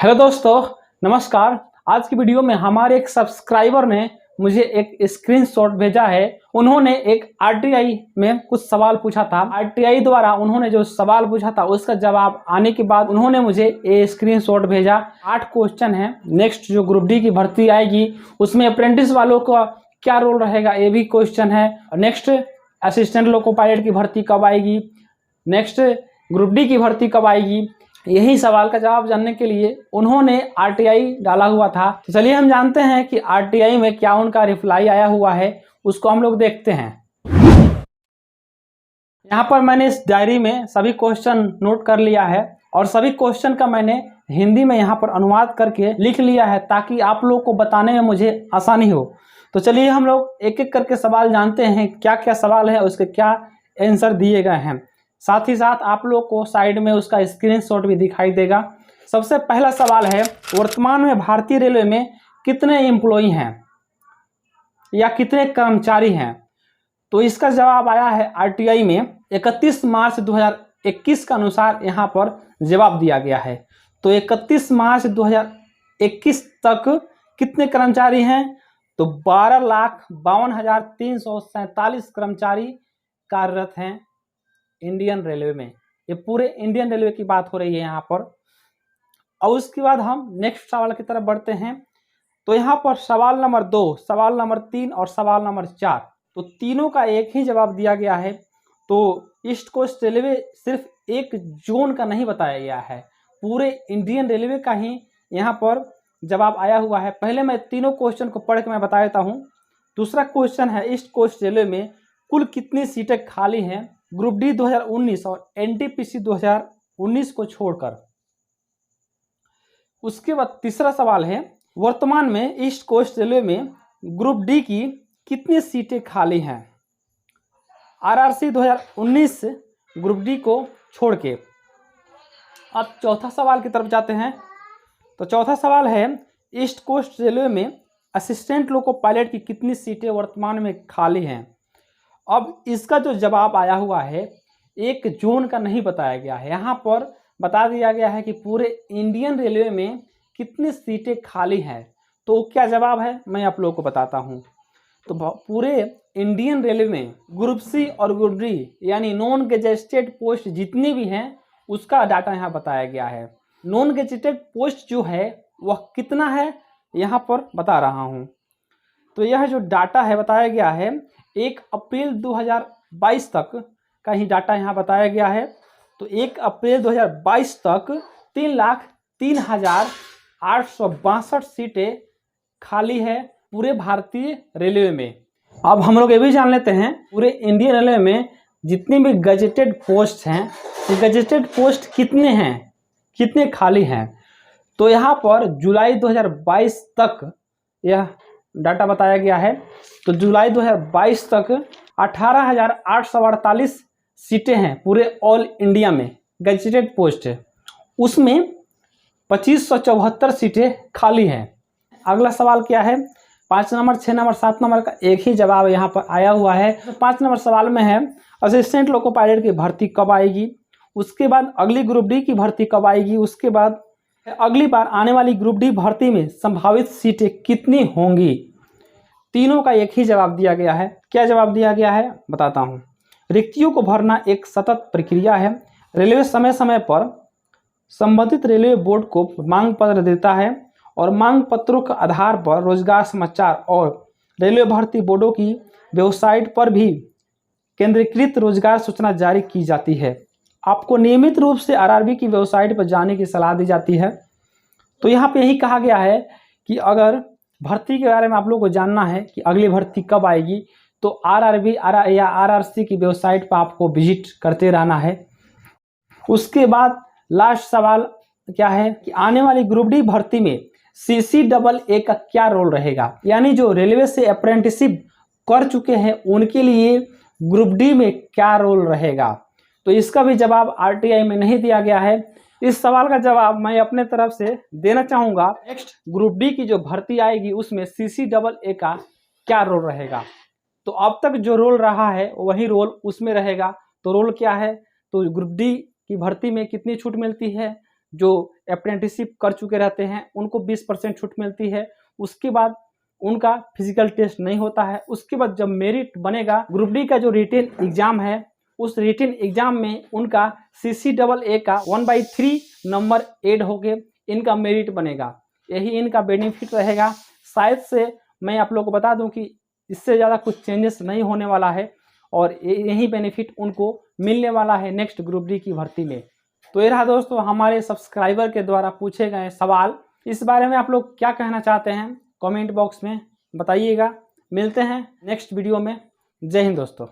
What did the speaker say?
Hello दोस्तों, नमस्कार। आज की वीडियो में हमारे एक सब्सक्राइबर ने मुझे एक स्क्रीनशॉट भेजा है। उन्होंने एक आरटीआई में कुछ सवाल पूछा था। आरटीआई द्वारा उन्होंने जो सवाल पूछा था उसका जवाब आने के बाद उन्होंने मुझे ये स्क्रीनशॉट भेजा। 8 क्वेश्चन है। नेक्स्ट जो ग्रुप डी की भर्ती आएगी उसमें अप्रेंटिस वालों का क्या रोल रहेगा ये भी क्वेश्चन है। नेक्स्ट असिस्टेंट लोको पायलट की भर्ती कब आएगी, नेक्स्ट ग्रुप डी की भर्ती कब आएगी, यही सवाल का जवाब जानने के लिए उन्होंने आरटीआई डाला हुआ था। तो चलिए हम जानते हैं कि आरटीआई में क्या उनका रिप्लाई आया हुआ है, उसको हम लोग देखते हैं। यहाँ पर मैंने इस डायरी में सभी क्वेश्चन नोट कर लिया है और सभी क्वेश्चन का मैंने हिंदी में यहाँ पर अनुवाद करके लिख लिया है ताकि आप लोग को बताने में मुझे आसानी हो। तो चलिए हम लोग एक एक करके सवाल जानते हैं, क्या क्या सवाल है, उसके क्या आंसर दिए गए हैं। साथ ही साथ आप लोग को साइड में उसका स्क्रीनशॉट भी दिखाई देगा। सबसे पहला सवाल है, वर्तमान में भारतीय रेलवे में कितने एम्प्लॉई हैं या कितने कर्मचारी हैं। तो इसका जवाब आया है आरटीआई में 31 मार्च 2021 के अनुसार यहाँ पर जवाब दिया गया है। तो 31 मार्च 2021 तक कितने कर्मचारी हैं, तो 12,52,347 कर्मचारी कार्यरत हैं इंडियन रेलवे में। ये पूरे इंडियन रेलवे की बात हो रही है यहाँ पर। और उसके बाद हम नेक्स्ट सवाल की तरफ बढ़ते हैं। तो यहाँ पर सवाल नंबर 2, सवाल नंबर 3 और सवाल नंबर 4, तो तीनों का एक ही जवाब दिया गया है। तो ईस्ट कोस्ट रेलवे सिर्फ एक जोन का नहीं बताया गया है, पूरे इंडियन रेलवे का ही यहाँ पर जवाब आया हुआ है। पहले मैं तीनों क्वेश्चन को पढ़ के मैं बता देता हूँ। दूसरा क्वेश्चन है, ईस्ट कोस्ट रेलवे में कुल कितनी सीटें खाली हैं ग्रुप डी 2019 और एनटीपीसी 2019 को छोड़कर। उसके बाद तीसरा सवाल है, वर्तमान में ईस्ट कोस्ट रेलवे में ग्रुप डी की कितनी सीटें खाली हैं आरआरसी 2019 ग्रुप डी को छोड़ के। अब चौथा सवाल की तरफ जाते हैं। तो चौथा सवाल है, ईस्ट कोस्ट रेलवे में असिस्टेंट लोको पायलट की कितनी सीटें वर्तमान में खाली हैं। अब इसका जो जवाब आया हुआ है एक जोन का नहीं बताया गया है, यहाँ पर बता दिया गया है कि पूरे इंडियन रेलवे में कितनी सीटें खाली हैं। तो क्या जवाब है मैं आप लोगों को बताता हूँ। तो पूरे इंडियन रेलवे में ग्रुप सी और ग्रुप डी यानी नॉन गेजेटेड पोस्ट जितनी भी हैं उसका डाटा यहाँ बताया गया है। नॉन गेजेटेड पोस्ट जो है वह कितना है यहाँ पर बता रहा हूँ। तो यह जो डाटा है बताया गया है 1 अप्रैल 2022 तक का ही डाटा यहाँ बताया गया है। तो 1 अप्रैल 2022 तक 3,03,862 सीटें खाली है पूरे भारतीय रेलवे में। अब हम लोग ये भी जान लेते हैं पूरे इंडियन रेलवे में जितनी भी गजेटेड पोस्ट हैं, ये गजेटेड पोस्ट कितने हैं, कितने खाली हैं। तो यहाँ पर जुलाई 2022 तक यह डाटा बताया गया है। तो जुलाई 2022 तक 18,848 सीटें हैं पूरे ऑल इंडिया में गजेटेड पोस्ट है, उसमें 2574 सीटें खाली हैं। अगला सवाल क्या है, 5 नंबर 6 नंबर 7 नंबर का एक ही जवाब यहाँ पर आया हुआ है। तो 5 नंबर सवाल में है, असिस्टेंट लोको पायलट की भर्ती कब आएगी। उसके बाद अगली ग्रुप डी की भर्ती कब आएगी। उसके बाद अगली बार आने वाली ग्रुप डी भर्ती में संभावित सीटें कितनी होंगी। तीनों का एक ही जवाब दिया गया है। क्या जवाब दिया गया है बताता हूँ। रिक्तियों को भरना एक सतत प्रक्रिया है। रेलवे समय समय पर संबंधित रेलवे बोर्ड को मांग पत्र देता है और मांग पत्रों के आधार पर रोजगार समाचार और रेलवे भर्ती बोर्डों की वेबसाइट पर भी केंद्रीकृत रोजगार सूचना जारी की जाती है। आपको नियमित रूप से आरआरबी की वेबसाइट पर जाने की सलाह दी जाती है। तो यहाँ पे यही कहा गया है कि अगर भर्ती के बारे में आप लोग को जानना है कि अगली भर्ती कब आएगी तो आरआरबी या आरआरसी की वेबसाइट पर आपको विजिट करते रहना है। उसके बाद लास्ट सवाल क्या है कि आने वाली ग्रुप डी भर्ती में CCAA का क्या रोल रहेगा, यानी जो रेलवे से अप्रेंटिसशिप कर चुके हैं उनके लिए ग्रुप डी में क्या रोल रहेगा। तो इसका भी जवाब आरटीआई में नहीं दिया गया है। इस सवाल का जवाब मैं अपने तरफ से देना चाहूँगा। नेक्स्ट ग्रुप डी की जो भर्ती आएगी उसमें CCAA का क्या रोल रहेगा। तो अब तक जो रोल रहा है वही रोल उसमें रहेगा। तो रोल क्या है, तो ग्रुप डी की भर्ती में कितनी छूट मिलती है, जो अप्रेंटिसशिप कर चुके रहते हैं उनको 20% छूट मिलती है। उसके बाद उनका फिजिकल टेस्ट नहीं होता है। उसके बाद जब मेरिट बनेगा, ग्रुप डी का जो रिटेन एग्जाम है, उस रिटेन एग्जाम में उनका CCAA का 1/3 नंबर ऐड होके इनका मेरिट बनेगा। यही इनका बेनिफिट रहेगा। शायद से मैं आप लोगों को बता दूं कि इससे ज़्यादा कुछ चेंजेस नहीं होने वाला है और यही बेनिफिट उनको मिलने वाला है नेक्स्ट ग्रुप डी की भर्ती में। तो ये रहा दोस्तों हमारे सब्सक्राइबर के द्वारा पूछे गए सवाल। इस बारे में आप लोग क्या कहना चाहते हैं कमेंट बॉक्स में बताइएगा। मिलते हैं नेक्स्ट वीडियो में। जय हिंद दोस्तों।